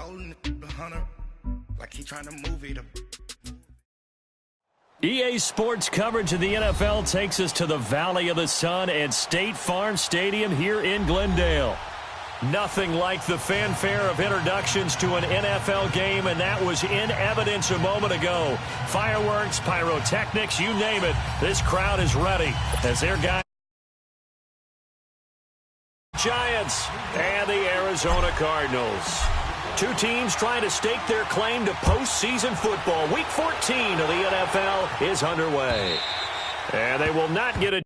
holding the hunter like he trying to move it. EA Sports coverage of the NFL takes us to the Valley of the Sun at State Farm Stadium here in Glendale. Nothing like the fanfare of introductions to an NFL game, and that was in evidence a moment ago. Fireworks, pyrotechnics, you name it. This crowd is ready as their guy. Giants and the Arizona Cardinals. Two teams trying to stake their claim to postseason football. Week 14 of the NFL is underway. And they will not get a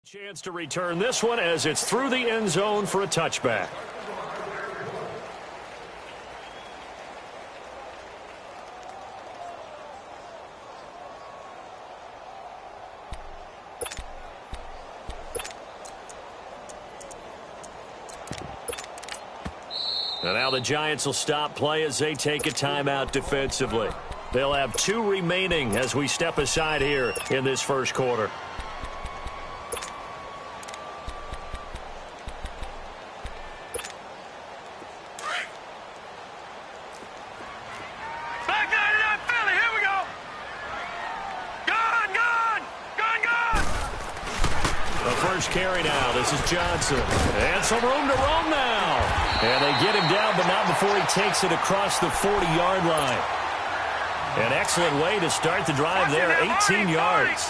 chance to return this one as it's through the end zone for a touchback. And now the Giants will stop play as they take a timeout defensively. They'll have 2 remaining as we step aside here in this first quarter. Carry now. This is Johnson. And some room to roam now. And they get him down, but not before he takes it across the 40-yard line. An excellent way to start the drive there, 18 yards.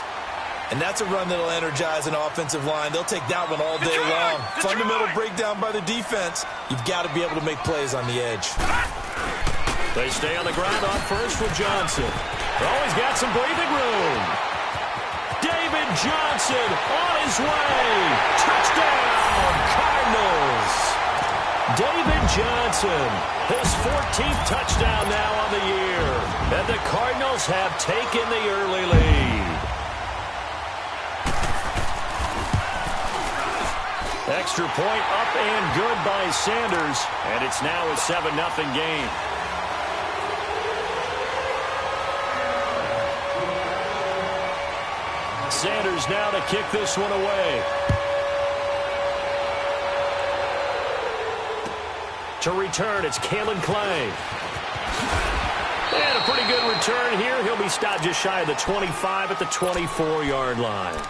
And that's a run that'll energize an offensive line. They'll take that one all day long. Fundamental breakdown by the defense. You've got to be able to make plays on the edge. They stay on the ground on first with Johnson. Oh, he's got some breathing room. David Johnson on his way. Touchdown, Cardinals. David Johnson, his 14th touchdown now on the year. And the Cardinals have taken the early lead. Extra point up and good by Sanders. And it's now a 7-0 game. Sanders now to kick this one away. To return, it's Kalen Clay. And a pretty good return here. He'll be stopped just shy of the 25 at the 24-yard line.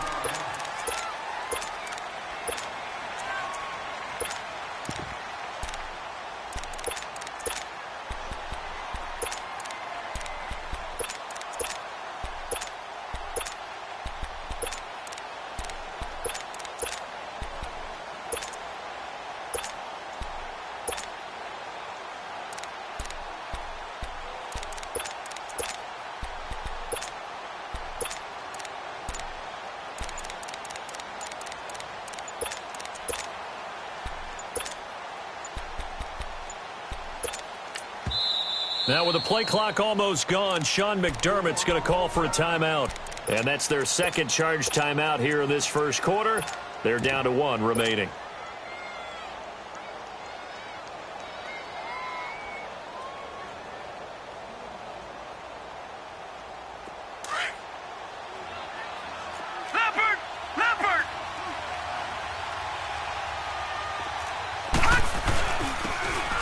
Now with the play clock almost gone, Sean McDermott's going to call for a timeout. And that's their second charge timeout here in this first quarter. They're down to 1 remaining.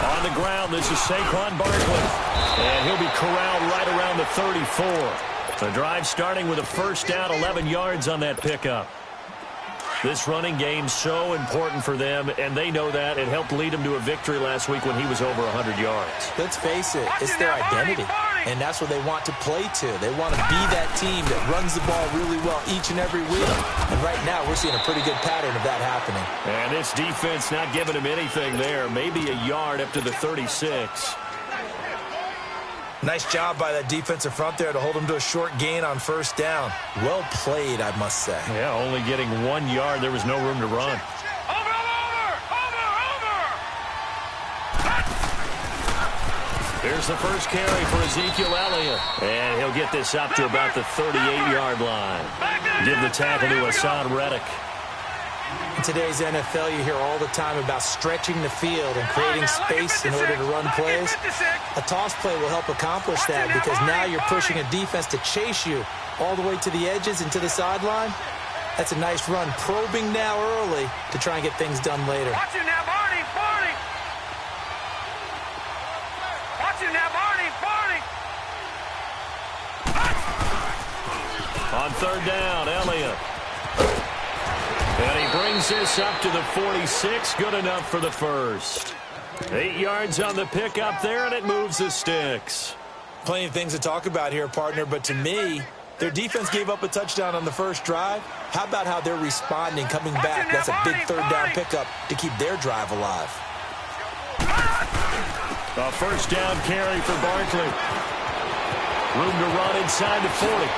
On the ground, this is Saquon Barkley. And he'll be corralled right around the 34. The drive starting with a first down, 11 yards on that pickup. This running game so important for them, and they know that. It helped lead them to a victory last week when he was over 100 yards. Let's face it, it's their identity. And that's what they want to play to. They want to be that team that runs the ball really well each and every week. And right now, we're seeing a pretty good pattern of that happening. And this defense not giving him anything there. Maybe a yard up to the 36. Nice job by that defensive front there to hold him to a short gain on first down. Well played, I must say. Yeah, only getting 1 yard. There was no room to run. Here's the first carry for Ezekiel Elliott. And he'll get this up to about the 38-yard line. Give the tackle to Hassan Reddick. In today's NFL, you hear all the time about stretching the field and creating space in order to run plays. A toss play will help accomplish that because now you're pushing a defense to chase you all the way to the edges and to the sideline. That's a nice run, probing now early to try and get things done later. Watch it now, Barney, Barney. Watch it now, Barney, Barney. On third down, Elliott. And he brings this up to the 46. Good enough for the first. 8 yards on the pickup there, and it moves the sticks. Plenty of things to talk about here, partner, but to me, their defense gave up a touchdown on the first drive. How about how they're responding, coming back? That's a big third down pickup to keep their drive alive. A first down carry for Barkley. Room to run inside the 40.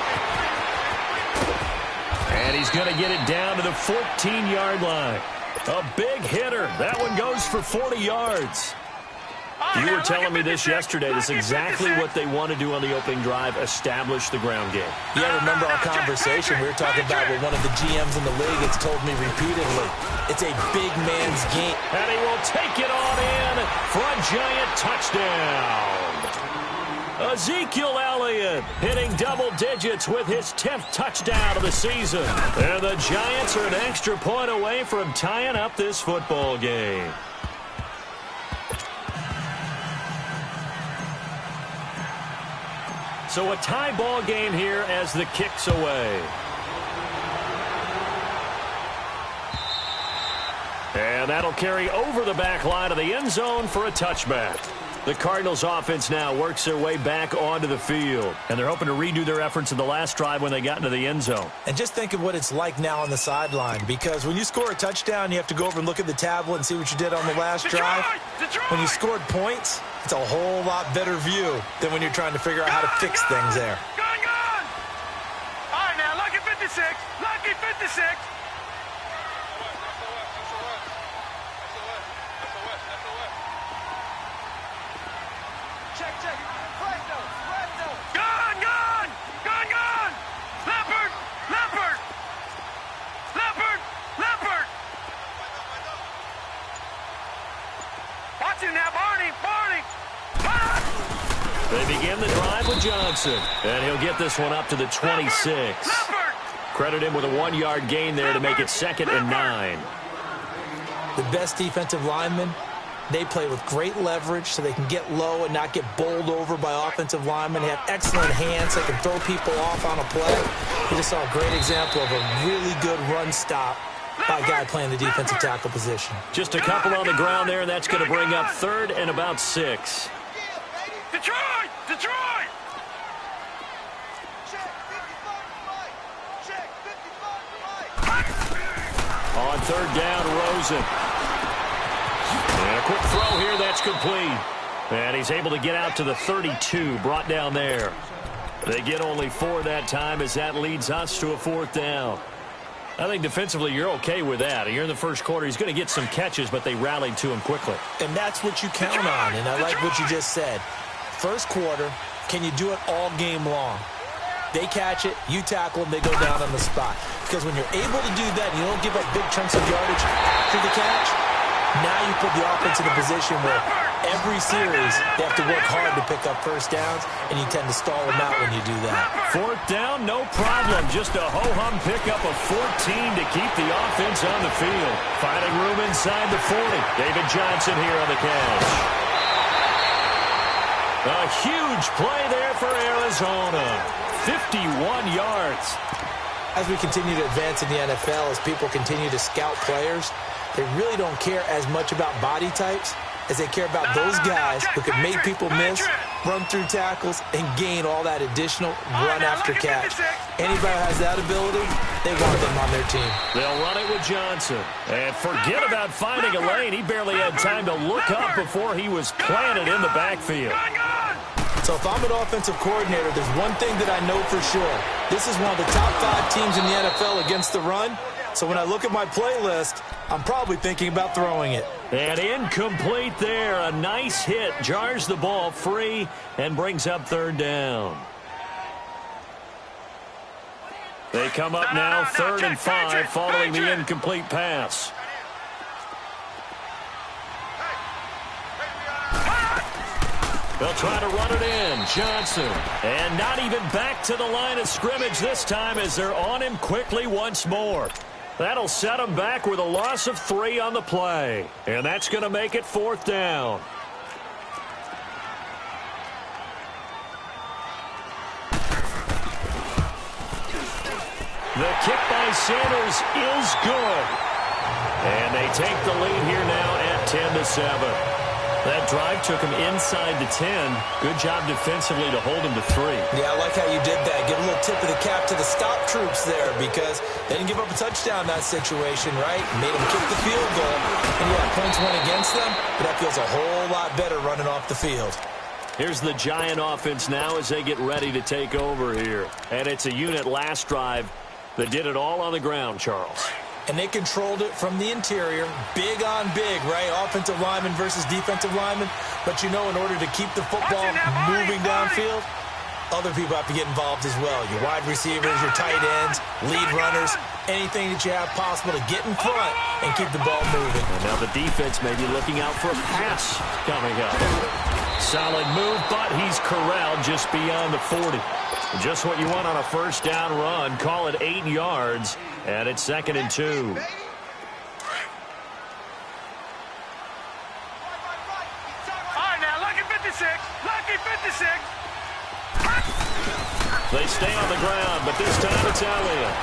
And he's going to get it down to the 14-yard line. A big hitter. That one goes for 40 yards. You were telling me this yesterday. This is exactly what they want to do on the opening drive, establish the ground game. Yeah, remember our conversation. We were talking about what one of the GMs in the league has told me repeatedly. It's a big man's game. And he will take it on in for a giant touchdown. Ezekiel Elliott hitting double digits with his 10th touchdown of the season. And the Giants are an extra point away from tying up this football game. So a tie ball game here as the kick's away. And that'll carry over the back line of the end zone for a touchback. The Cardinals offense now works their way back onto the field. And they're hoping to redo their efforts in the last drive when they got into the end zone. And just think of what it's like now on the sideline. Because when you score a touchdown, you have to go over and look at the tablet and see what you did on the last drive. When you scored points, it's a whole lot better view than when you're trying to figure out how to fix things there. Gone! All right, now, lucky 56. Lucky 56. They begin the drive with Johnson. And he'll get this one up to the 26. Credit him with a 1-yard gain there to make it 2nd and 9. The best defensive linemen, they play with great leverage so they can get low and not get bowled over by offensive linemen. They have excellent hands. They can throw people off on a play. We just saw a great example of a really good run stop by a guy playing the defensive tackle position. Just a couple on the ground there, and that's going to bring up 3rd and about 6. Detroit! Detroit! On 3rd down, Rosen. And a quick throw here, that's complete. And he's able to get out to the 32, brought down there. They get only 4 that time as that leads us to a 4th down. I think defensively you're okay with that. Here in the first quarter, he's going to get some catches, but they rallied to him quickly. And that's what you count on, and I like what you just said. First quarter, can you do it all game long? They catch it, you tackle them, they go down on the spot. Because when you're able to do that and you don't give up big chunks of yardage after the catch, now you put the offense in a position where every series they have to work hard to pick up first downs, and you tend to stall them out when you do that. 4th down, no problem. Just a ho-hum pickup of 14 to keep the offense on the field. Finding room inside the 40. David Johnson here on the catch. A huge play there for Arizona. 51 yards. As we continue to advance in the NFL, as people continue to scout players, they really don't care as much about body types is they care about those guys who can make people miss, run through tackles, and gain all that additional run after catch. Anybody who has that ability, they want them on their team. They'll run it with Johnson. And forget about finding a lane. He barely had time to look up before he was planted in the backfield. So if I'm an offensive coordinator, there's one thing that I know for sure. This is one of the top 5 teams in the NFL against the run. So when I look at my playlist, I'm probably thinking about throwing it. And incomplete there. A nice hit. Jars the ball free and brings up 3rd down. They come up now 3rd and 5 following the incomplete pass. They'll try to run it in. Johnson. And not even back to the line of scrimmage this time as they're on him quickly once more. That'll set him back with a loss of 3 on the play. And that's going to make it 4th down. The kick by Sanders is good. And they take the lead here now at 10-7. That drive took him inside the 10. Good job defensively to hold him to 3. Yeah, I like how you did that. Give a little tip of the cap to the stop troops there because they didn't give up a touchdown in that situation, right? Made them kick the field goal. And, yeah, points went against them, but that feels a whole lot better running off the field. Here's the Giant offense now as they get ready to take over here. And it's a unit last drive that did it all on the ground, Charles. And they controlled it from the interior, big on big, right? Offensive lineman versus defensive lineman. But, you know, in order to keep the football moving downfield, other people have to get involved as well. Your wide receivers, your tight ends, lead runners, anything that you have possible to get in front and keep the ball moving. And now the defense may be looking out for a pass coming up. Solid move, but he's corralled just beyond the 40. Just what you want on a 1st down run. Call it 8 yards, and it's 2nd and 2. All right, now, lucky 56. Lucky 56. They stay on the ground, but this time it's Elliott.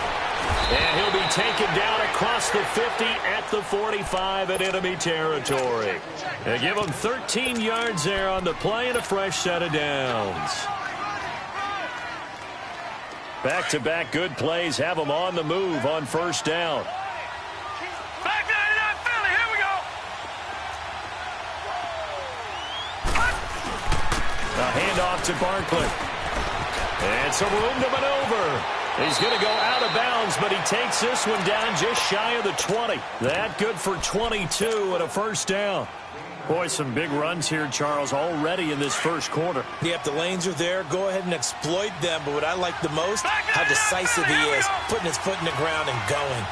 And he'll be taken down across the 50 at the 45 in enemy territory. They give him 13 yards there on the play and a fresh set of downs. Back-to-back good plays have them on the move on 1st down. Back 99 Philly, here we go. A handoff to Barkley. And some room to maneuver. He's going to go out of bounds, but he takes this one down just shy of the 20. That good for 22 and a 1st down. Boy, some big runs here, Charles, already in this 1st quarter. Yep, the lanes are there. Go ahead and exploit them. But what I like the most, how decisive he is, putting his foot in the ground and going.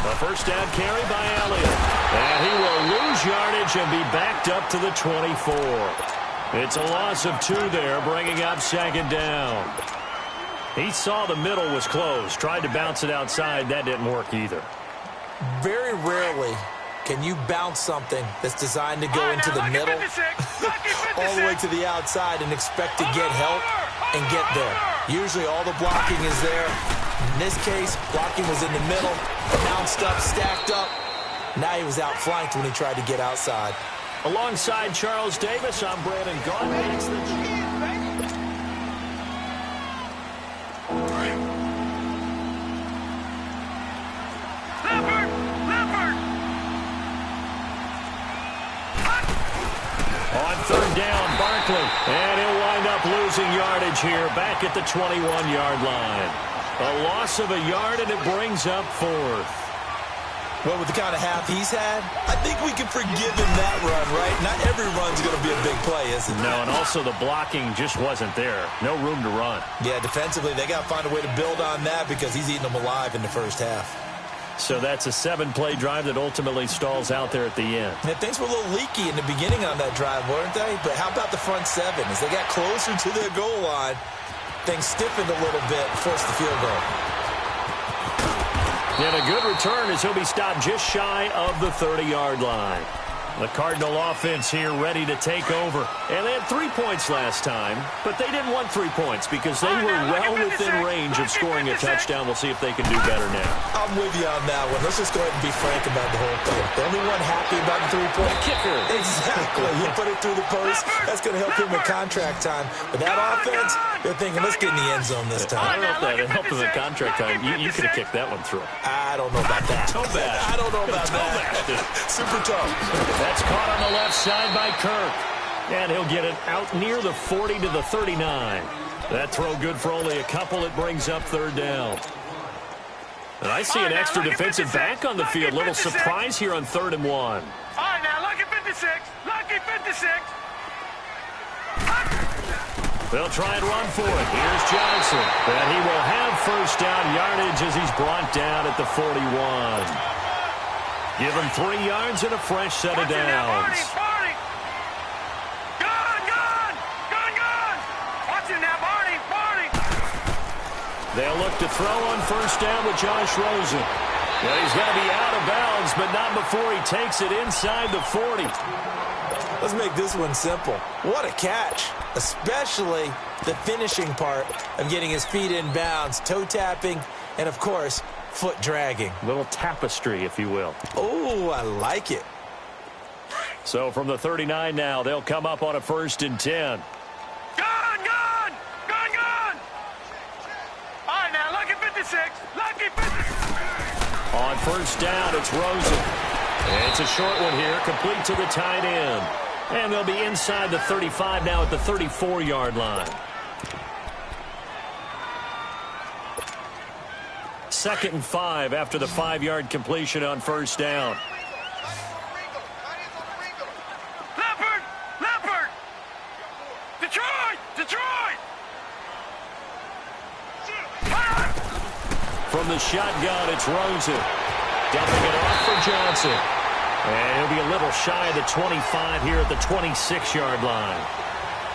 A 1st down carry by Elliott. And he will lose yardage and be backed up to the 24. It's a loss of 2 there, bringing up 2nd down. He saw the middle was closed, tried to bounce it outside. That didn't work either. Very rarely can you bounce something that's designed to go into the middle all the way to the outside and expect to get help and get there. Usually all the blocking is there. In this case, blocking was in the middle, bounced up, stacked up. Now he was outflanked when he tried to get outside. Alongside Charles Davis, I'm Brandon Gaudin. On 3rd down, Barkley. And he'll wind up losing yardage here back at the 21-yard line. A loss of a yard, and it brings up 4th. Well, with the kind of half he's had, I think we can forgive him that run, right? Not every run's going to be a big play, is it? No, and also the blocking just wasn't there. No room to run. Yeah, defensively, they got to find a way to build on that because he's eating them alive in the 1st half. So that's a 7-play drive that ultimately stalls out there at the end. Yeah, things were a little leaky in the beginning on that drive, weren't they? But how about the front 7? As they got closer to their goal line, things stiffened a little bit and forced the field goal. And a good return as he'll be stopped just shy of the 30-yard line. The Cardinal offense here ready to take over. And they had 3 points last time, but they didn't want 3 points because they were well within range of scoring a touchdown. We'll see if they can do better now. I'm with you on that one. Let's just go ahead and be frank about the whole thing. The only one happy about the 3-point kicker. Exactly. He put it through the post. That's going to help him in contract time. But that offense, they're thinking, let's get in the end zone this time. I don't know if that helped him in contract time. You could have kicked that one through. I don't know about that. I don't know about that. Super tough. That's caught on the left side by Kirk. And he'll get it out near the 40 to the 39. That throw good for only a couple. It brings up 3rd down. And I see an extra defensive back on the field. Little surprise here on 3rd and 1. All right, now, lucky 56. Lucky 56. They'll try and run for it. Here's Johnson. And he will have first down yardage as he's brought down at the 41. Give him 3 yards and a fresh set of downs. Barney. Gun. Watch it now, Barney. They'll look to throw on first down with Josh Rosen. Well, he's going to be out of bounds, but not before he takes it inside the 40. Let's make this one simple. What a catch, especially the finishing part of getting his feet in bounds, toe tapping, and, of course, foot dragging. Little tapestry, if you will. Oh, I like it. So from the 39 now, they'll come up on a 1st and 10. Gun. All right, now, lucky 56. Lucky 56. On first down, it's Rosen. And it's a short one here, complete to the tight end. And they'll be inside the 35 now at the 34-yard line. 2nd and 5 after the 5-yard completion on first down. Leopard. Detroit. From the shotgun, it's Rosen. Dumping it off for Johnson. And he'll be a little shy of the 25 here at the 26-yard line.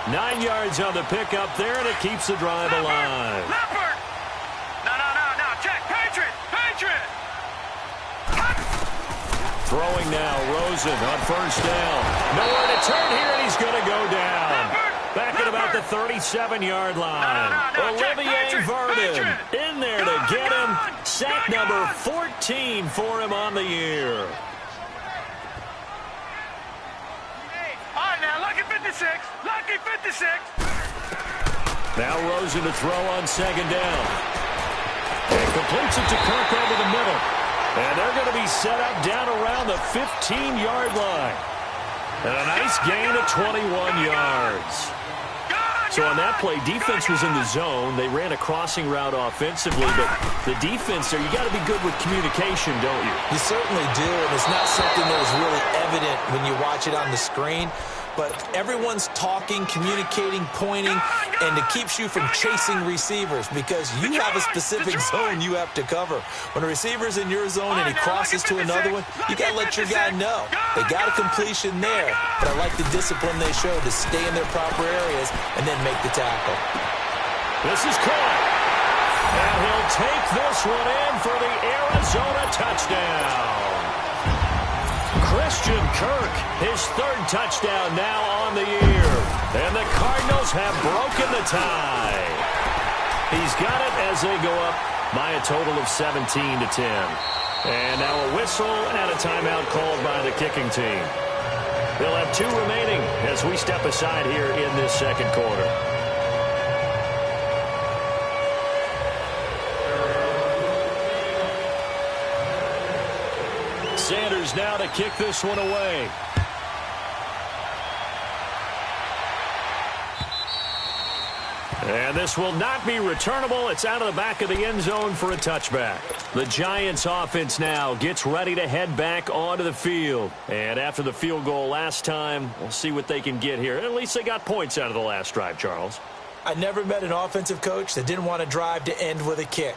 9 yards on the pickup there, and it keeps the drive alive. Leopard. No. Check. Patriot. Throwing now, Rosen on first down. Nowhere to turn here, and he's going to go down. Back at about the 37-yard line. Olivier Vernon in there to get him. Sack number 14 for him on the year. All right, now, lucky 56. Now Rosen to throw on 2nd down. And completes it to Kirk over the middle. And they're going to be set up down around the 15-yard line. And a nice gain of 21 yards. So on that play, defense was in the zone. They ran a crossing route offensively, but the defense there, you got to be good with communication, don't you? You certainly do, and it's not something that is really evident when you watch it on the screen. But everyone's talking, communicating, pointing, and it keeps you from chasing receivers because you have a specific zone you have to cover. When a receiver's in your zone and he crosses to another one, you got to let your guy know. They got a completion there, but I like the discipline they showed to stay in their proper areas and then make the tackle. This is caught. And he'll take this one in for the Arizona touchdown. Christian Kirk, his 3rd touchdown now on the year. And the Cardinals have broken the tie. He's got it as they go up by a total of 17-10. And now a whistle and a timeout called by the kicking team. They'll have 2 remaining as we step aside here in this 2nd quarter. Sanders now to kick this one away. And this will not be returnable. It's out of the back of the end zone for a touchback. The Giants offense now gets ready to head back onto the field. And after the field goal last time, we'll see what they can get here. At least they got points out of the last drive, Charles. I never met an offensive coach that didn't want to drive to end with a kick.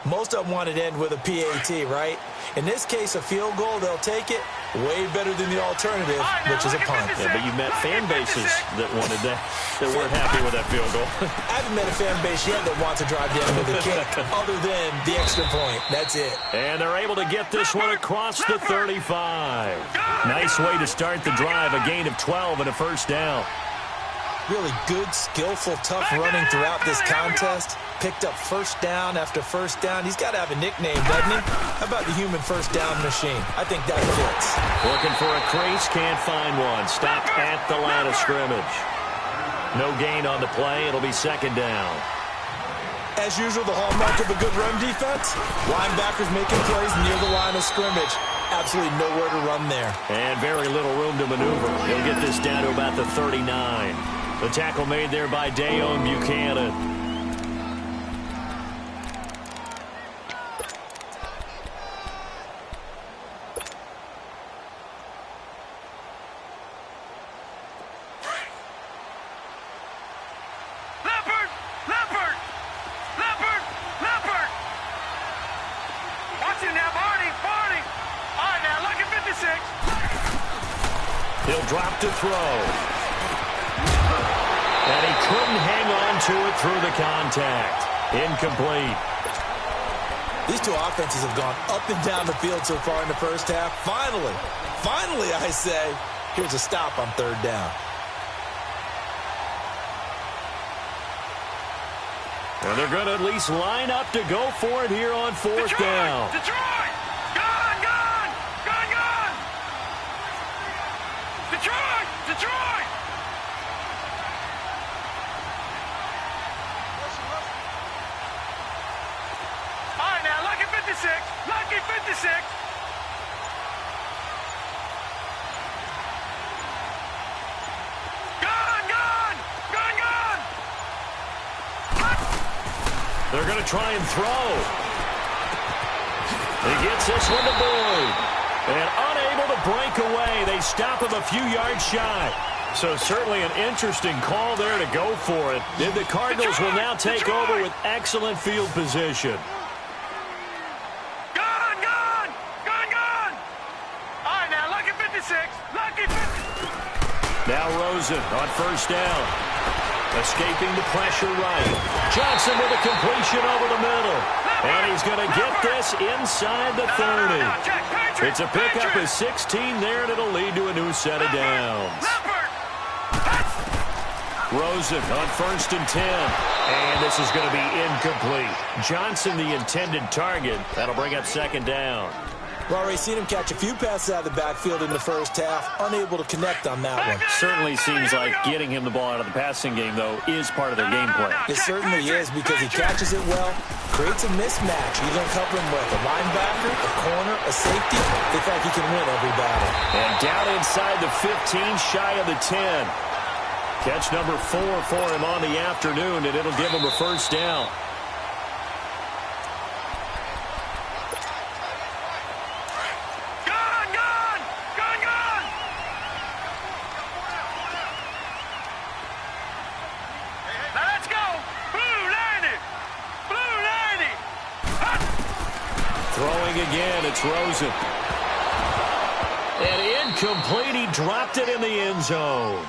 Most of them wanted to end with a PAT, right? In this case, a field goal, they'll take it. Way better than the alternative, which is a punt. Yeah, but you met fan bases that wanted that weren't happy with that field goal. I haven't met a fan base yet that wants to drive down with a kick other than the extra point. That's it. And they're able to get this one across the 35. Nice way to start the drive, a gain of 12 and a first down. Really good, skillful, tough running throughout this contest. Picked up first down after first down. He's got to have a nickname, doesn't he? How about the human first down machine? I think that fits. Looking for a crease, can't find one. Stopped at the line of scrimmage. No gain on the play. It'll be second down. As usual, the hallmark of a good run defense, linebackers making plays near the line of scrimmage. Absolutely nowhere to run there. And very little room to maneuver. He'll get this down to about the 39. The tackle made there by Dayon Buchanan. He'll drop to throw. And he couldn't hang on to it through the contact. Incomplete. These two offenses have gone up and down the field so far in the first half. Finally, I say, here's a stop on third down. And they're going to at least line up to go for it here on fourth down. Detroit! Gone! Detroit! All right, now, lucky 56. Lucky 56. Gone! They're going to try and throw. He gets this one to Boyd. And unable to break away. They stop him a few yards shy. So certainly an interesting call there to go for it. And the Cardinals will now take over with excellent field position. Gone! All right, now, lucky 56. Lucky 50. Now Rosen on first down. Escaping the pressure right. Johnson with a completion over the middle. And he's going to get this inside the 30. It's a pickup of 16 there, and it'll lead to a new set of downs. Rosen on first and 10. And this is going to be incomplete. Johnson, the intended target. That'll bring up second down. Well, already seen him catch a few passes out of the backfield in the first half. Unable to connect on that one. Certainly seems like getting him the ball out of the passing game, though, is part of their game plan. It certainly is, because he catches it well, creates a mismatch. You're going to cover him with a linebacker, a corner, a safety. They think he can win every battle. And down inside the 15, shy of the 10. Catch number 4 for him on the afternoon, and it'll give him a first down. Again, it's Rosen. And incomplete. He dropped it in the end zone.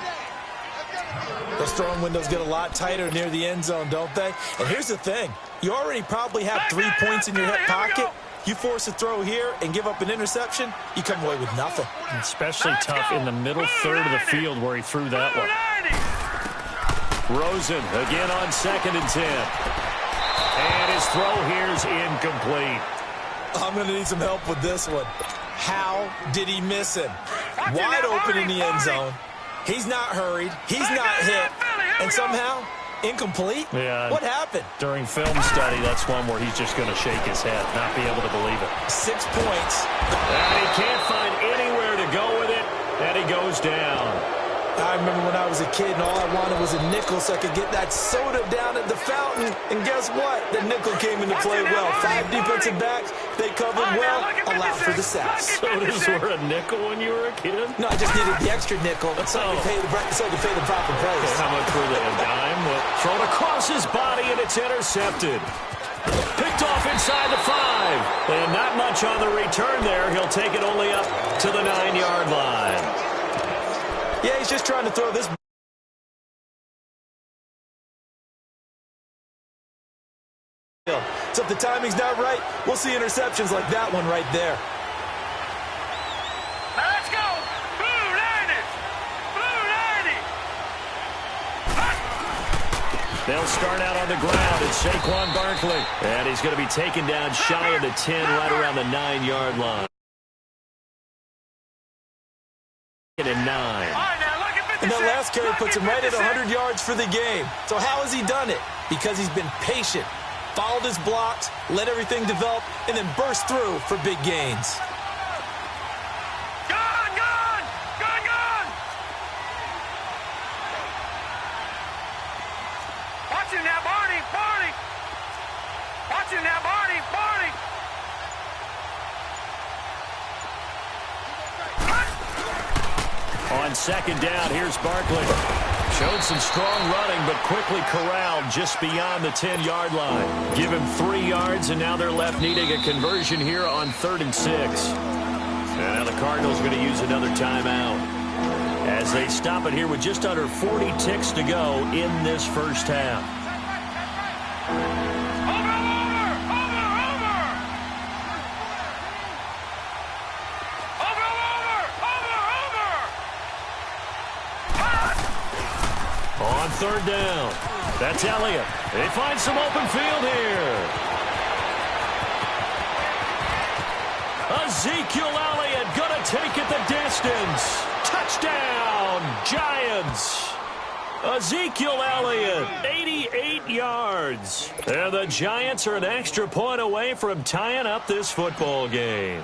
Those throwing windows get a lot tighter near the end zone, don't they? And here's the thing. You already probably have 3 points in your hip pocket. You force a throw here and give up an interception, you come away with nothing. Especially tough in the middle third of the field where he threw that one. Rosen again on second and 10. And his throw here's incomplete. I'm going to need some help with this one. How did he miss him? Wide open in the end zone. He's not hurried. He's not hit. And somehow, incomplete? Yeah. What happened? During film study, that's one where he's just going to shake his head, not be able to believe it. 6 points. And he can't find anywhere to go with it, and he goes down. I remember when I was a kid and all I wanted was a nickel so I could get that soda down at the fountain. And guess what? The nickel came into play well. 5 defensive backs. They covered well. Allowed for the sacks. Sodas were a nickel when you were a kid? No, I just needed the extra nickel so I could pay the proper price. How much were they? A dime? Thrown across his body, and it's intercepted. Picked off inside the 5. And not much on the return there. He'll take it only up to the 9-yard line. Yeah, he's just trying to throw this. So if the timing's not right, we'll see interceptions like that one right there. Now let's go. Blue 90. Blue 90. They'll start out on the ground. It's Saquon Barkley. And he's going to be taken down shy of the 10, right around the 9-yard line. And 9. And that last carry puts him right at 100 yards for the game. So how has he done it? Because he's been patient, followed his blocks, let everything develop, and then burst through for big gains. Gone, gone, gone, gone. Watch him now, Barney, Barney. Watch him now, Barney, Barney. On second down, here's Barkley. Showed some strong running, but quickly corralled just beyond the 10-yard line. Give him 3 yards, and now they're left needing a conversion here on 3rd and 6. And now the Cardinals are going to use another timeout as they stop it here with just under 40 ticks to go in this first half. On 3rd down, that's Elliott. They find some open field here. Ezekiel Elliott going to take it the distance. Touchdown, Giants. Ezekiel Elliott, 88 yards. And the Giants are an extra point away from tying up this football game.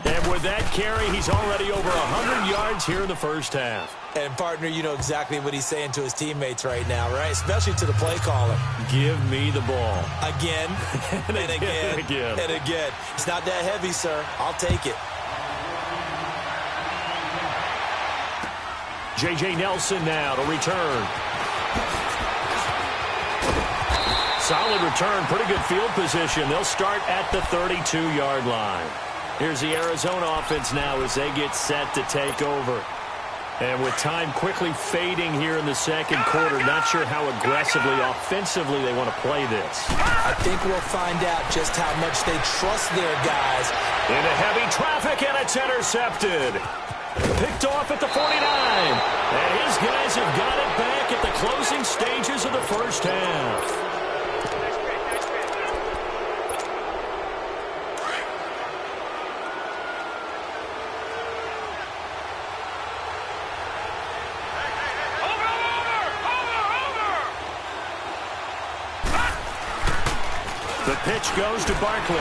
And with that carry, he's already over 100 yards here in the first half. And, partner, you know exactly what he's saying to his teammates right now, right? Especially to the play caller. Give me the ball. Again, and again, and again. It's not that heavy, sir. I'll take it. J.J. Nelson now to return. Solid return, pretty good field position. They'll start at the 32-yard line. Here's the Arizona offense now as they get set to take over. And with time quickly fading here in the second quarter, not sure how aggressively, offensively they want to play this. I think we'll find out just how much they trust their guys. Into heavy traffic, and it's intercepted. Picked off at the 49. And his guys have got it back at the closing stages of the first half. The pitch goes to Barkley.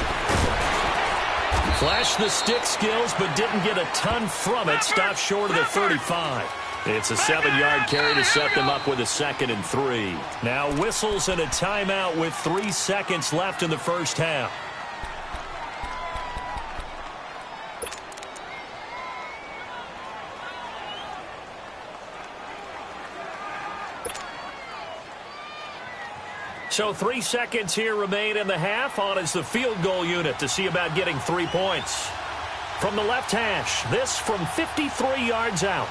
Flashed the stick skills, but didn't get a ton from it. Stopped short of the 35. It's a 7-yard carry to set them up with a 2nd and 3. Now whistles and a timeout with 3 seconds left in the first half. So 3 seconds here remain in the half. On is the field goal unit to see about getting 3 points. From the left hash, this from 53 yards out.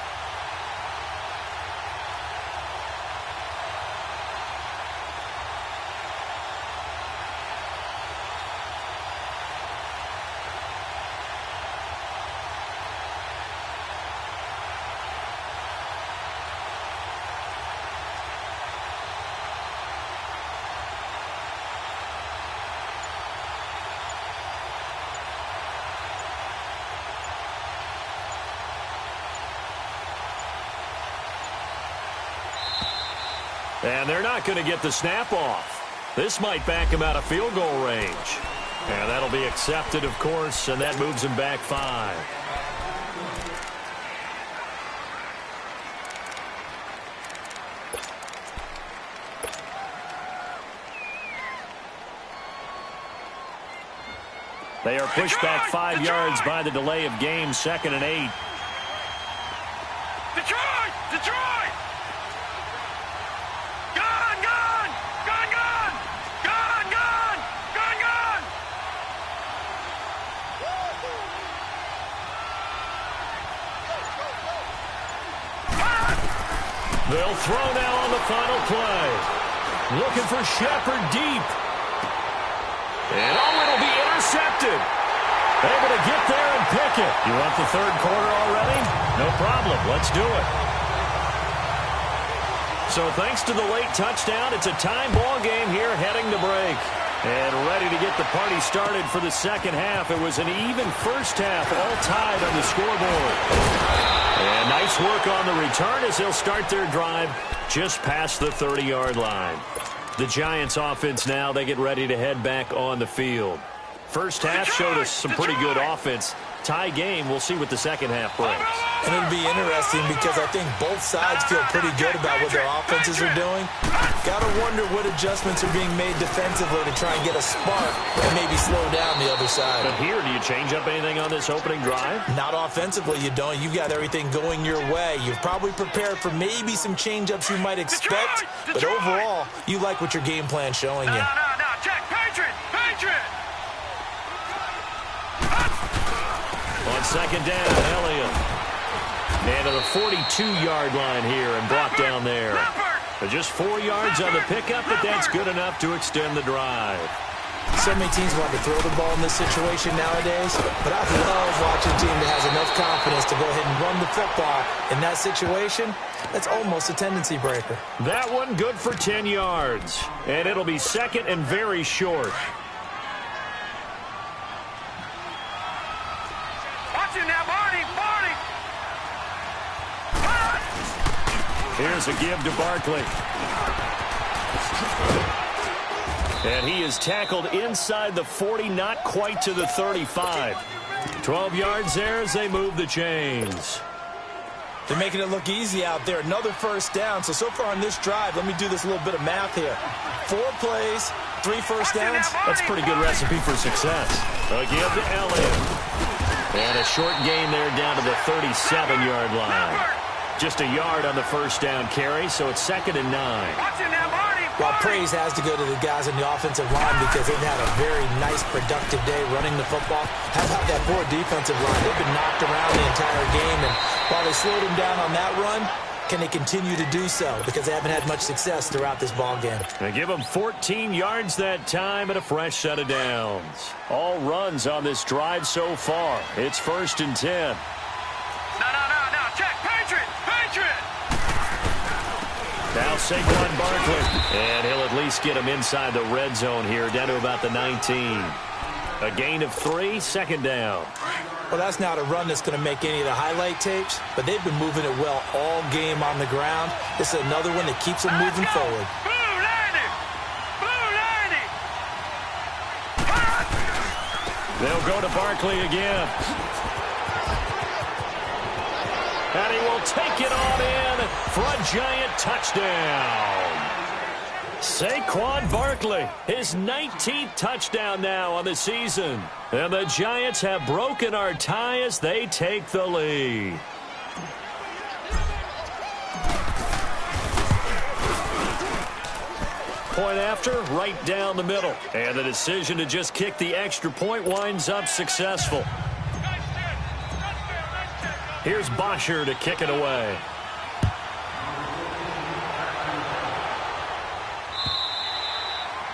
And they're not going to get the snap off. This might back him out of field goal range. And that'll be accepted, of course, and that moves him back 5. They are pushed back 5 yards by the delay of game, 2nd and 8. Detroit! Detroit! Gone, gone! Gone, gone! Gone, gone! They'll throw now on the final play. Looking for Shepard deep. And it'll be intercepted. Able to get there and pick it. You want the third quarter already? No problem. Let's do it. So thanks to the late touchdown, it's a tie ball game here heading to break. And ready to get the party started for the second half. It was an even first half, all tied on the scoreboard. And nice work on the return as they'll start their drive just past the 30-yard line. The Giants offense now, they get ready to head back on the field. First half showed us some pretty good offense. Tie game, we'll see what the second half brings. And it'll be interesting because I think both sides feel pretty good about what their offenses are doing. Got to wonder what adjustments are being made defensively to try and get a spark and maybe slow down the other side. But here, do you change up anything on this opening drive? Not offensively, you don't. You've got everything going your way. You've probably prepared for maybe some change-ups you might expect, but overall, you like what your game plan's showing you. No, check, Patriot! On second down, Elliott. And to the 42-yard line here and brought down there. But just 4 yards on the pickup, but that's good enough to extend the drive. So many teams want to throw the ball in this situation nowadays, but I love watching a team that has enough confidence to go ahead and run the football. In that situation, that's almost a tendency breaker. That one good for 10 yards. And it'll be second and very short. Here's a give to Barkley. And he is tackled inside the 40, not quite to the 35. 12 yards there as they move the chains. They're making it look easy out there. Another first down. So far on this drive, let me do this little bit of math here. 4 plays, 3 first downs. That's a pretty good recipe for success. A give to Elliott. And a short gain there down to the 37-yard line. Just a yard on the first down carry, so it's second and 9. Well, praise has to go to the guys in the offensive line because they've had a very nice, productive day running the football. How about that poor defensive line? They've been knocked around the entire game, and while they slowed them down on that run, can they continue to do so? Because they haven't had much success throughout this ball game. They give them 14 yards that time and a fresh set of downs. All runs on this drive so far. It's first and 10. No, check, Patriot! Now Saquon Barkley, and he'll at least get him inside the red zone here, down to about the 19. A gain of 3, second down. Well, that's not a run that's going to make any of the highlight tapes, but they've been moving it well all game on the ground. This is another one that keeps them moving forward. They'll go to Barkley again. And he will take it on in for a Giant touchdown. Saquon Barkley, his 19th touchdown now on the season. And the Giants have broken our tie as they take the lead. Point after, right down the middle. And the decision to just kick the extra point winds up successful. Here's Bosher to kick it away.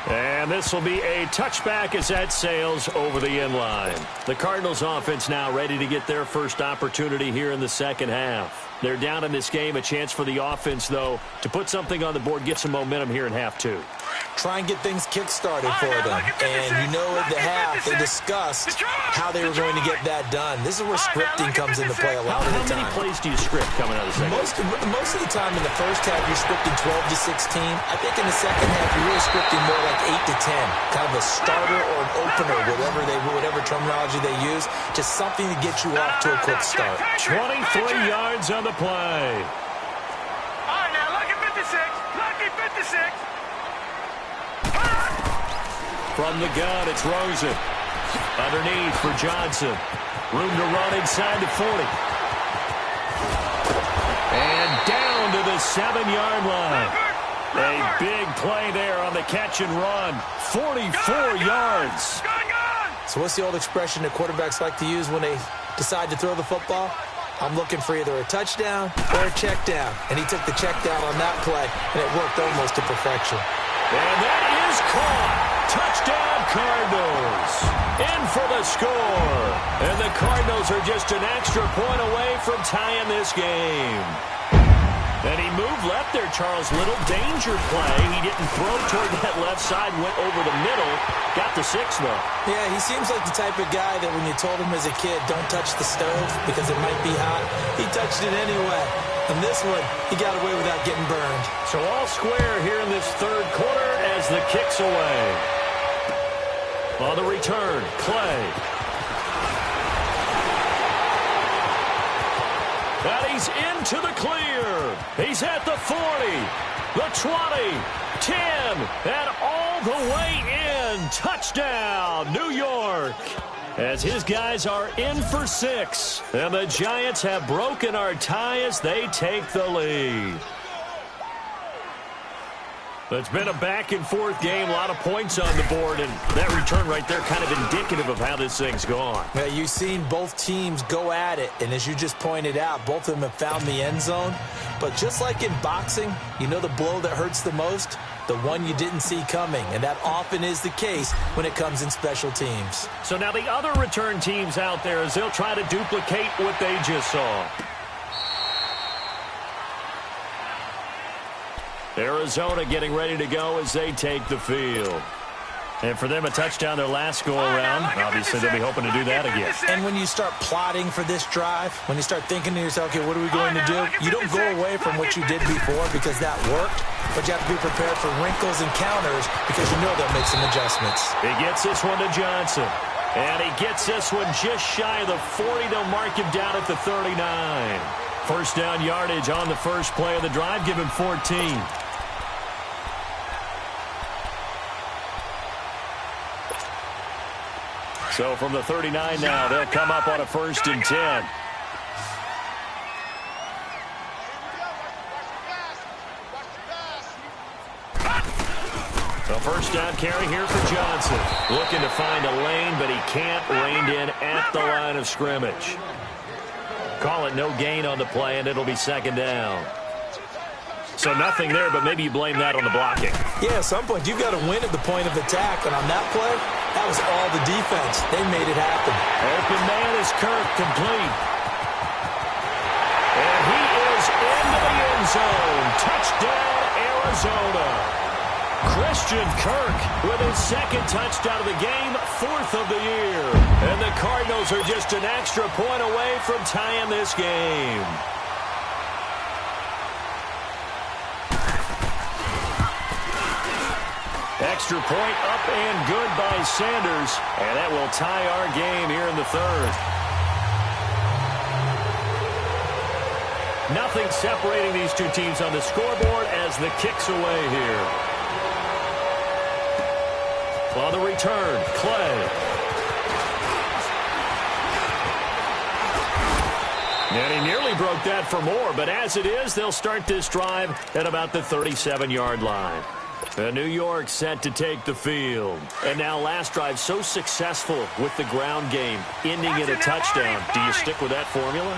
And this will be a touchback as that sails over the end line. The Cardinals offense now ready to get their first opportunity here in the second half. They're down in this game. A chance for the offense, though, to put something on the board, get some momentum here in half 2. Try and get things kick-started for them. And you know at the half, they discussed how they were going to get that done. This is where scripting comes into play a lot of the time. How many plays do you script coming out of the second half? Most of the time in the first half, you're scripting 12 to 16. I think in the second half, you're really scripting more like 8 to 10. Kind of a starter or an opener, whatever terminology they use. Just something to get you off to a quick start. 23 yards on the play. All right, now, lucky 56. Lucky 56. From the gun, it's Rosen. Underneath for Johnson. Room to run inside the 40. And down to the 7-yard line. A big play there on the catch and run. 44 yards. So what's the old expression that quarterbacks like to use when they decide to throw the football? I'm looking for either a touchdown or a check down. And he took the check down on that play, and it worked almost to perfection. And that is caught. Touchdown, Cardinals. In for the score. And the Cardinals are just an extra point away from tying this game. And he moved left there, Charles. Little danger play. He didn't throw toward that left side, went over the middle. Got the 6, though. Yeah, he seems like the type of guy that when you told him as a kid, don't touch the stove because it might be hot, he touched it anyway. And this one, he got away without getting burned. So all square here in this third quarter as the kick's away. On the return, Clay. And he's into the clear. He's at the 40, the 20, 10, and all the way in. Touchdown, New York. As his guys are in for 6. And the Giants have broken our tie as they take the lead. It's been a back-and-forth game, a lot of points on the board, and that return right there kind of indicative of how this thing's gone. Yeah, you've seen both teams go at it, and as you just pointed out, both of them have found the end zone. But just like in boxing, you know the blow that hurts the most? The one you didn't see coming, and that often is the case when it comes in special teams. So now the other return teams out there as they'll try to duplicate what they just saw. Arizona getting ready to go as they take the field. And for them, a touchdown their last go-around. Obviously, they'll be hoping to do that again. And when you start plotting for this drive, when you start thinking to yourself, okay, what are we going to do? You don't go away from what you did before because that worked, but you have to be prepared for wrinkles and counters because you know they'll make some adjustments. He gets this one to Johnson. And he gets this one just shy of the 40. They'll mark him down at the 39. First down yardage on the first play of the drive. Give him 14. So from the 39 now, they'll come up on a 1st and 10. The first down carry here for Johnson. Looking to find a lane, but he can't. Reined in at the line of scrimmage. Call it no gain on the play, and it'll be 2nd down. So nothing there, but maybe you blame that on the blocking. Yeah, at some point, you've got to win at the point of attack. And on that play, that was all the defense. They made it happen. Open man is Kirk, complete. And he is into the end zone. Touchdown, Arizona. Christian Kirk with his 2nd touchdown of the game, 4th of the year. And the Cardinals are just an extra point away from tying this game. Extra point up and good by Sanders. And that will tie our game here in the 3rd. Nothing separating these two teams on the scoreboard as the kick's away here. On the return, Clay. And he nearly broke that for more, but as it is, they'll start this drive at about the 37-yard line. New York set to take the field. And now last drive so successful with the ground game, ending in a touchdown. Do you stick with that formula?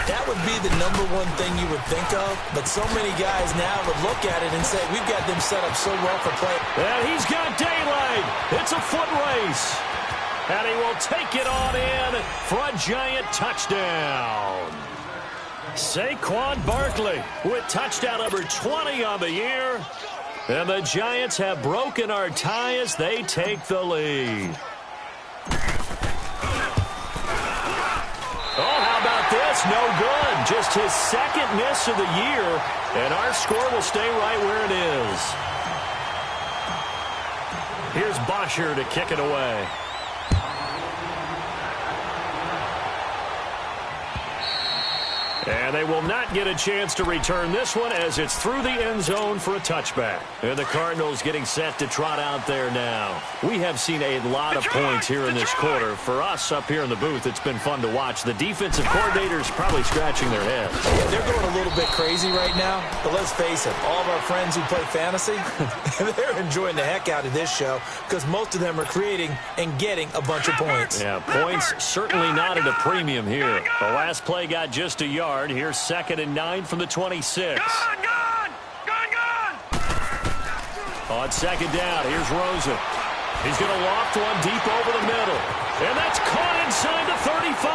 That would be the #1 thing you would think of, but so many guys now would look at it and say, we've got them set up so well for play. And he's got daylight. It's a foot race. And he will take it on in for a Giant touchdown. Saquon Barkley with touchdown number 20 on the year. And the Giants have broken our tie as they take the lead. Oh, how about this? No good. Just his 2nd miss of the year. And our score will stay right where it is. Here's Bosher to kick it away. And they will not get a chance to return this one as it's through the end zone for a touchback. And the Cardinals getting set to trot out there now. We have seen a lot of points here in this quarter. For us up here in the booth, it's been fun to watch. The defensive coordinators probably scratching their heads. Yeah, they're going a little bit crazy right now. But let's face it, all of our friends who play fantasy, they're enjoying the heck out of this show because most of them are creating and getting a bunch of points. Yeah, points certainly not at a premium here. The last play got just a yard. Here's 2nd and 9 from the 26. Gone! On 2nd down, here's Rosen. He's going to loft one deep over the middle. And that's caught inside the 35.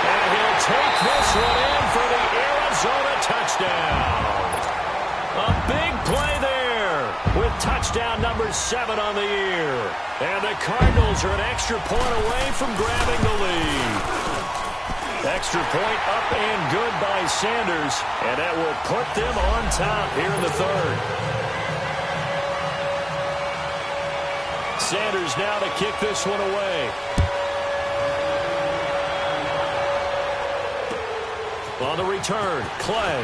And he'll take this one in for the Arizona touchdown. A big play there with touchdown number 7 on the year. And the Cardinals are an extra point away from grabbing the lead. Extra point up and good by Sanders, and that will put them on top here in the 3rd. Sanders now to kick this one away. On the return, Clay.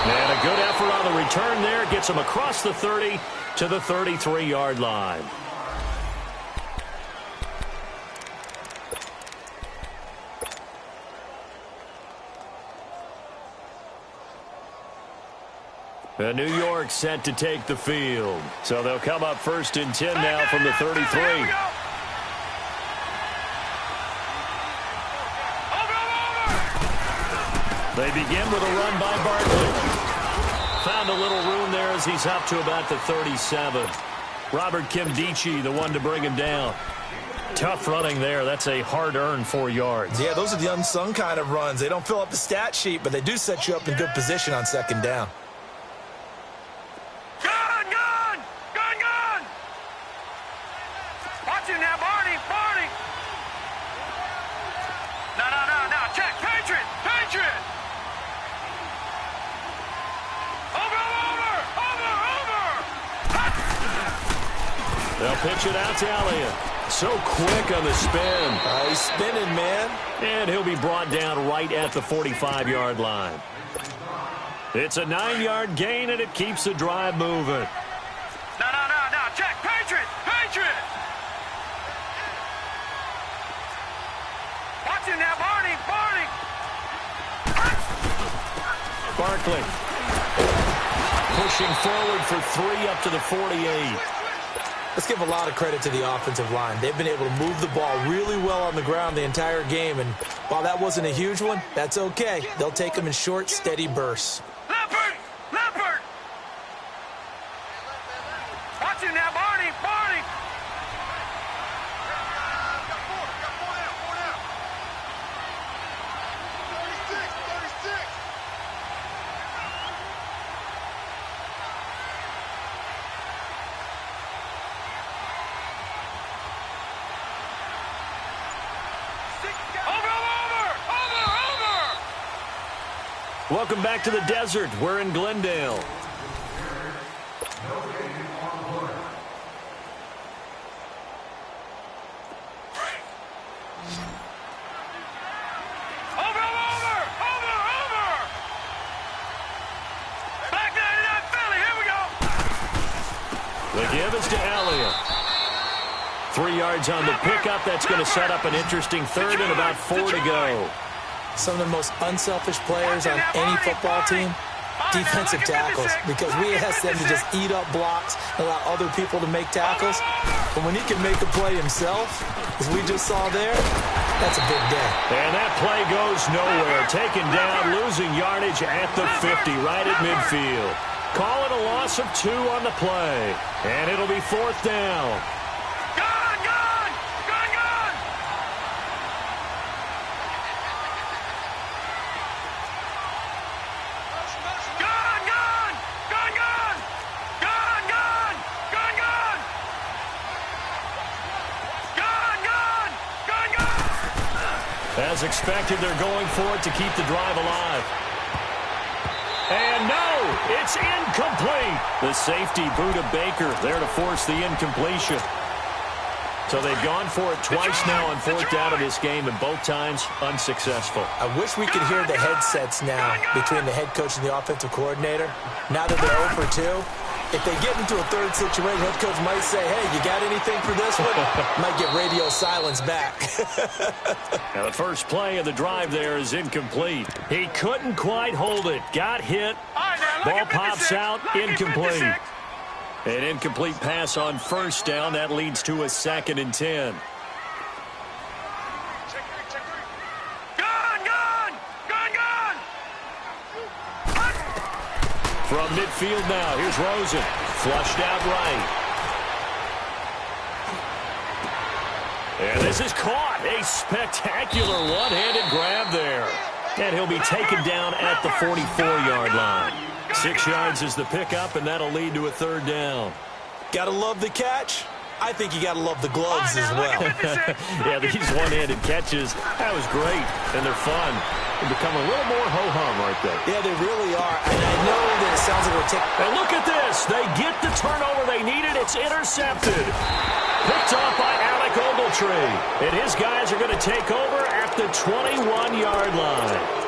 And a good effort on the return there. Gets him across the 30 to the 33-yard line. New York set to take the field. So they'll come up 1st and 10 now from the 33. They begin with a run by Barkley. Found a little room there as he's up to about the 37. Robert Kimdichie, the one to bring him down. Tough running there. That's a hard-earned 4 yards. Yeah, those are the unsung kind of runs. They don't fill up the stat sheet, but they do set you up in good position on 2nd down. Watch him now, Barney. No. Check. Patriot. Over. They'll pitch it out to Elliott. So quick on the spin. He's spinning, man. And he'll be brought down right at the 45-yard line. It's a 9-yard gain, and it keeps the drive moving. No. Check. Patriot. Watch him now, Barney. Barkley pushing forward for 3 up to the 48. Let's give a lot of credit to the offensive line. They've been able to move the ball really well on the ground the entire game, and while that wasn't a huge one, that's okay. They'll take them in short, steady bursts. Leopard. Watch him now, Barney. Welcome back to the desert. We're in Glendale. Back 99 Philly, here we go. The give is to Elliott. 3 yards on the pickup. That's going to set up an interesting 3rd and about 4 to go. Some of the most unselfish players on any football team, defensive tackles, because we ask them to just eat up blocks, allow other people to make tackles. But when he can make a play himself, as we just saw there, that's a big day. And that play goes nowhere. Taken down, losing yardage at the 50, right at midfield. Call it a loss of 2 on the play. And it'll be 4th down. As expected, they're going for it to keep the drive alive. And no, it's incomplete. The safety, Buda Baker, there to force the incompletion. So they've gone for it twice now on fourth down of this game, and both times unsuccessful. I wish we could hear the headsets now between the head coach and the offensive coordinator. Now that they're 0 for 2, if they get into a third situation, head coach might say, hey, you got anything for this one? Might get radio silence back. Now the first play of the drive there is incomplete. He couldn't quite hold it. Got hit. Ball pops out, incomplete. An incomplete pass on first down. That leads to a 2nd and 10. From midfield now, here's Rosen. Flushed out right. And this is caught. A spectacular one-handed grab there. And he'll be taken down at the 44-yard line. 6 yards is the pickup, and that'll lead to a 3rd down. Gotta love the catch. I think you gotta love the gloves as well. Yeah, these one-handed catches, that was great, and they're fun. They become a little more ho-hum right there. Yeah, they really are. And I know that it sounds like we're taking... And look at this. They get the turnover they needed. It's intercepted. Picked off by Alec Ogletree. And his guys are going to take over at the 21-yard line.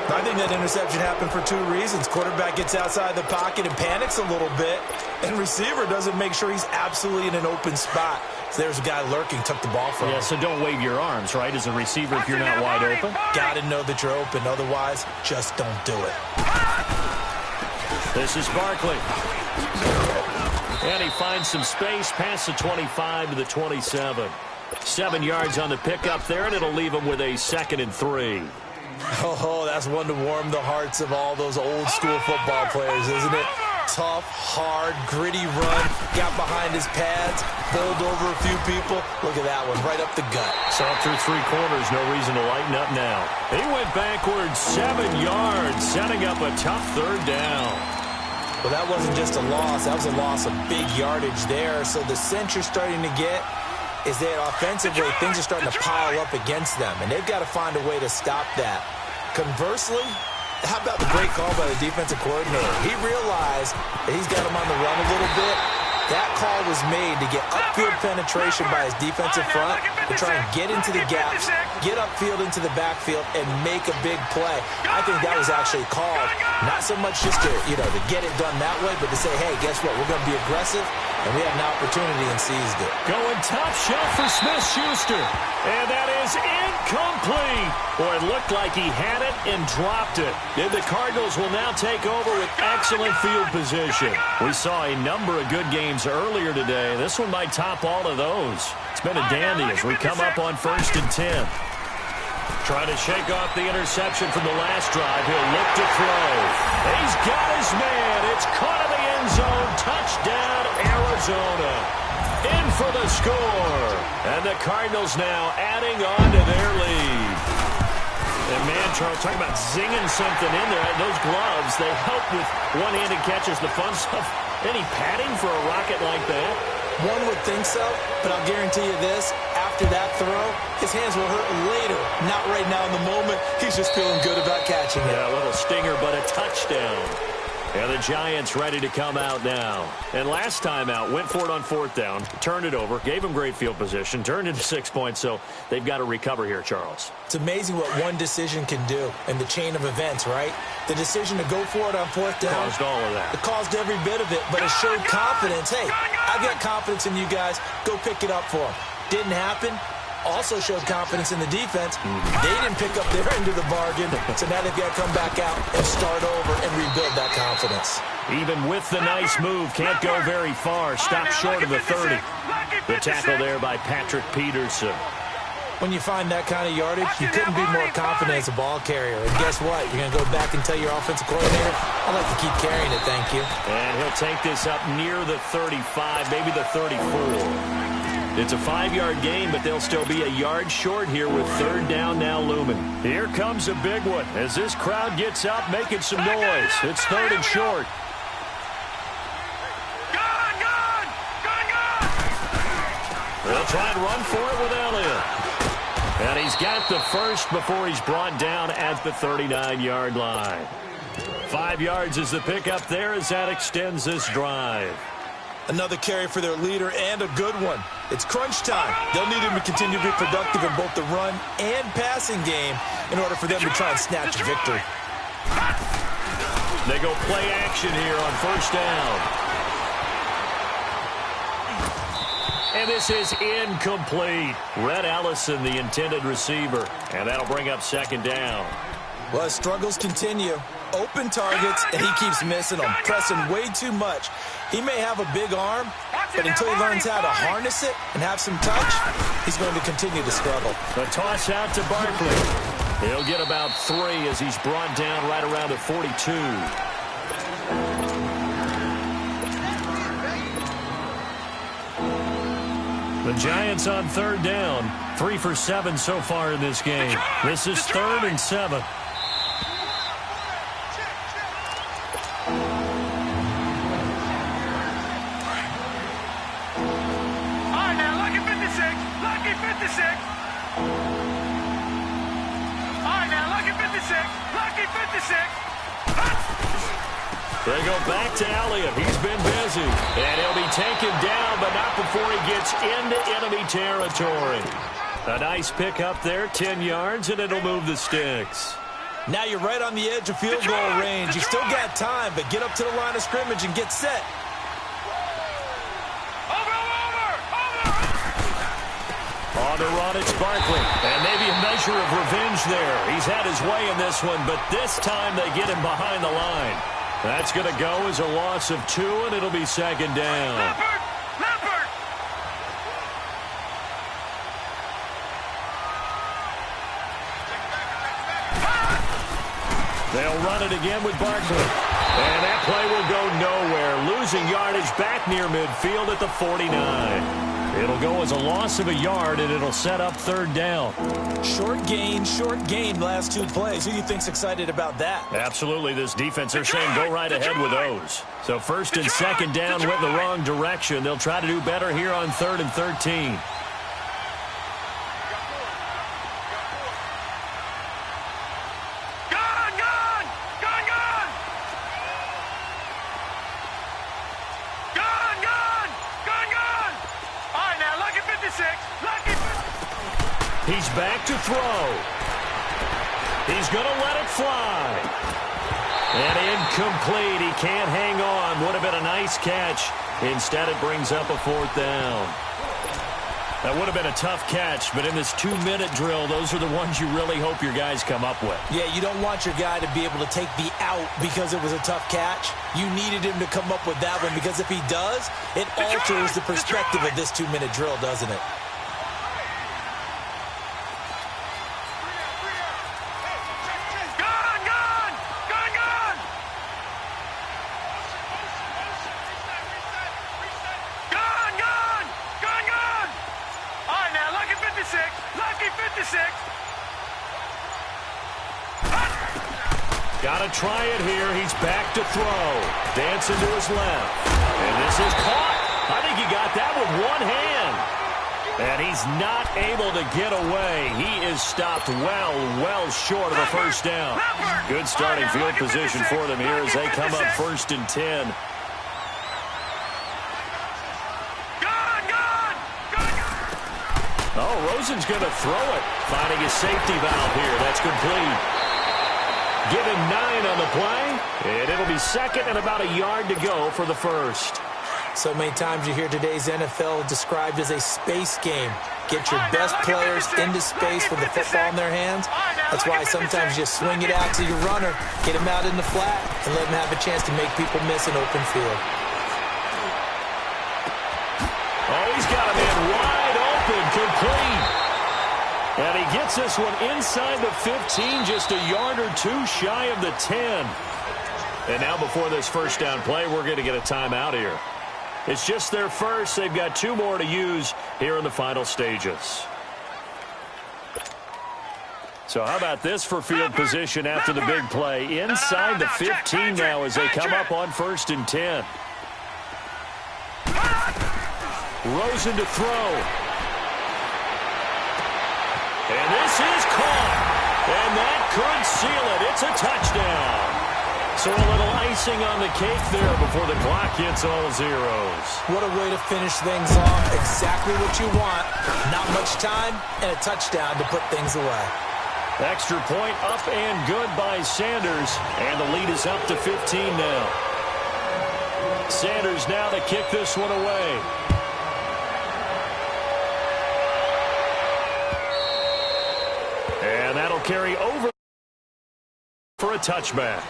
I think that interception happened for 2 reasons. Quarterback gets outside the pocket and panics a little bit, and receiver doesn't make sure he's absolutely in an open spot. So there's a guy lurking, took the ball from him. Yeah, so don't wave your arms, right, as a receiver if you're not wide open? Got to know that you're open. Otherwise, just don't do it. This is Barkley. And he finds some space past the 25 to the 27. 7 yards on the pickup there, and it'll leave him with a 2nd and 3. Oh, that's one to warm the hearts of all those old school football players, isn't it? Tough, hard, gritty run, got behind his pads, bowled over a few people. Look at that one, right up the gut. Saw it through 3 quarters, no reason to lighten up now. He went backwards 7 yards, setting up a tough 3rd down. Well, that wasn't just a loss, that was a loss of big yardage there. So the sense you're starting to get is that offensively, things are starting to pile up against them, and they've got to find a way to stop that. Conversely, how about the great call by the defensive coordinator? He realized that he's got him on the run a little bit. That call was made to get upfield penetration by his defensive front to try and get into the gaps, get upfield into the backfield, and make a big play. I think that was actually called, not so much just to, to get it done that way, but to say, hey, guess what? We're going to be aggressive, and we had an opportunity and seized it. Going top shelf for Smith-Schuster. And that is incomplete. Boy, it looked like he had it and dropped it. And the Cardinals will now take over with excellent field position. We saw a number of good games earlier today. This one might top all of those. It's been a dandy as we come up on 1st and 10. Trying to shake off the interception from the last drive. He'll look to throw. He's got his man. It's caught in the end zone. Touchdown, Arizona. In for the score. And the Cardinals now adding on to their lead. And man, Charles, talking about zinging something in there. Those gloves, they help with one-handed catches, the fun stuff. Any padding for a rocket like that? One would think so, but I'll guarantee you this. After that throw, his hands will hurt later. Not right now in the moment. He's just feeling good about catching it. Yeah, a little stinger, but a touchdown. And the Giants ready to come out now. And last time out, went for it on 4th down, turned it over, gave them great field position, turned into 6 points, so they've got to recover here, Charles. It's amazing what one decision can do in the chain of events, right? The decision to go for it on 4th down. Caused all of that. It caused every bit of it, but it showed confidence. Hey, I've got confidence in you guys. Go pick it up for them. Didn't happen. Also showed confidence in the defense. They didn't pick up their end of the bargain, so now they've got to come back out and start over and rebuild that confidence. Even with the nice move, can't go very far. Stopped short of the 30. The tackle there by Patrick Peterson. When you find that kind of yardage, you couldn't be more confident as a ball carrier. And guess what? You're going to go back and tell your offensive coordinator, I'd like to keep carrying it, thank you. And he'll take this up near the 35, maybe the 34. It's a 5-yard gain, but they'll still be a yard short here with 3rd down now looming. Here comes a big one as this crowd gets up making some noise. It's 3rd and short. They'll try and run for it with Elliott. And he's got the first before he's brought down at the 39-yard line. 5 yards is the pickup there as that extends this drive. Another carry for their leader and a good one. It's crunch time. They'll need him to continue to be productive in both the run and passing game in order for them to try and snatch a victory. They go play action here on first down. And this is incomplete. Red Allison, the intended receiver. And that'll bring up second down. Well, his struggles continue. Open targets, and he keeps missing them, pressing way too much. He may have a big arm, but until he learns how to harness it and have some touch, he's going to continue to struggle. The toss out to Barkley. He'll get about 3 as he's brought down right around the 42. The Giants on third down. 3 for 7 so far in this game. This is 3rd and 7. They go back to Elliott. He's been busy. And he'll be taken down, but not before he gets into enemy territory. A nice pick up there, 10 yards, and it'll move the sticks. Now you're right on the edge of field goal range. You still got time, but get up to the line of scrimmage and get set. On the run, it's Barkley. And maybe a measure of revenge there. He's had his way in this one, but this time they get him behind the line. That's going to go as a loss of 2, and it'll be second down. Leopard! They'll run it again with Barkley. And that play will go nowhere. Losing yardage back near midfield at the 49. It'll go as a loss of a yard, and it'll set up third down. Short gain, last 2 plays. Who do you think's excited about that? Absolutely. This defense are saying go right ahead with those. So first and second down went the wrong direction. They'll try to do better here on 3rd and 13. He's back to throw. He's going to let it fly. And incomplete. He can't hang on. Would have been a nice catch. Instead, it brings up a 4th down. That would have been a tough catch, but in this 2-minute drill, those are the ones you really hope your guys come up with. Yeah, you don't want your guy to be able to take the out because it was a tough catch. You needed him to come up with that one because if he does, it alters the perspective of this 2-minute drill, doesn't it? Got to try it here. He's back to throw. Dancing to his left. And this is caught. I think he got that with one hand. And he's not able to get away. He is stopped well short of a first down. Good starting field position for them here as they come up 1st and 10. Oh, Rosen's going to throw it. Finding his safety valve here. That's complete. Give him 9 on the play, and it'll be 2nd and about a yard to go for the first. So many times you hear today's NFL described as a space game. Get your best players into space with the football in their hands. That's why sometimes you swing it out to your runner, get him out in the flat, and let him have a chance to make people miss an open field. Oh, he's got him in wide open, complete. And he gets this one inside the 15, just a yard or 2 shy of the 10. And now before this first down play, we're going to get a timeout here. It's just their first. They've got 2 more to use here in the final stages. So how about this for field position after the big play? Inside the 15 now as they come up on 1st and 10. Rosen to throw. And this is caught. And that could seal it. It's a touchdown. So a little icing on the cake there before the clock hits all zeros. What a way to finish things off. Exactly what you want. Not much time and a touchdown to put things away. Extra point up and good by Sanders. And the lead is up to 15 now. Sanders now to kick this one away. And that'll carry over for a touchback.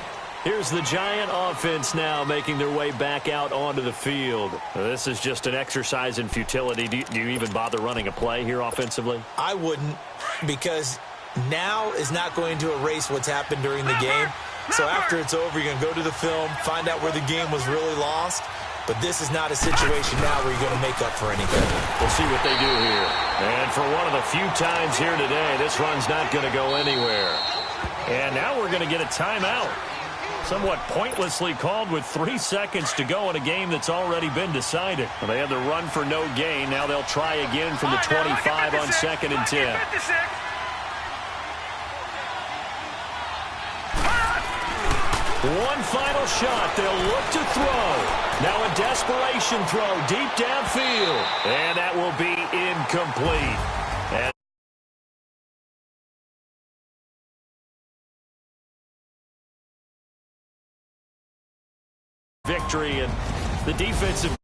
Here's the Giant offense now making their way back out onto the field. This is just an exercise in futility. Do you even bother running a play here offensively? I wouldn't, because now is not going to erase what's happened during the game. So after it's over, you're going to go to the film, find out where the game was really lost. But this is not a situation now where you're going to make up for anything. We'll see what they do here. And for one of the few times here today, this run's not going to go anywhere. And now we're going to get a timeout. Somewhat pointlessly called with 3 seconds to go in a game that's already been decided. Well, they had the run for no gain. Now they'll try again from the 25 on 2nd and 10. One final shot. They'll look to throw. Now a desperation throw deep downfield. And that will be incomplete. And victory, and the defensive